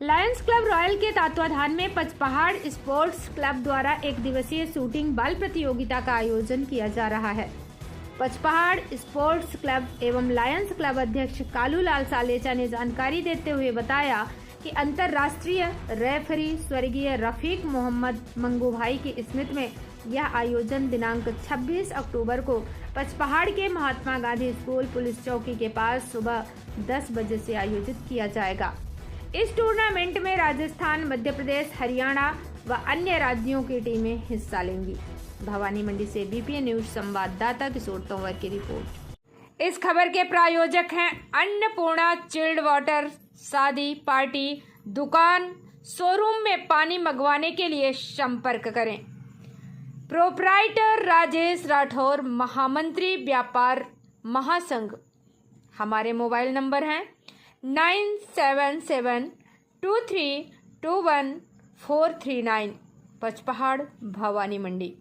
Lions club royal के तत्वाधान में पचपहाड़ स्पोर्ट्स क्लब द्वारा एक दिवसीय शूटिंग बॉल प्रतियोगिता का आयोजन किया जा रहा है। पचपहाड़ स्पोर्ट्स क्लब एवं लायंस क्लब अध्यक्ष कालूलाल सालेचा ने जानकारी देते हुए बताया कि अंतर्राष्ट्रीय रेफरी स्वर्गीय रफीक मोहम्मद मंगू भाई की स्मृति में यह आयोजन दिनांक 26 अक्टूबर को पचपहाड़ के महात्मा गांधी स्कूल पुलिस चौकी के पास सुबह 10 बजे से आयोजित किया जाएगा। इस टूर्नामेंट में राजस्थान, मध्य प्रदेश, हरियाणा व अन्य राज्यों की टीमें हिस्सा लेंगी। भवानी मंडी से बीपीएन न्यूज संवाददाता किशोर तंवर की रिपोर्ट। इस खबर के प्रायोजक हैं अन्नपूर्णा चिल्ड वाटर। शादी, पार्टी, दुकान, शोरूम में पानी मंगवाने के लिए संपर्क करें। प्रोप्राइटर राजेश राठौर, महामंत्री व्यापार महासंघ। हमारे मोबाइल नंबर हैं 9772321439। पचपहाड़, भवानी मंडी।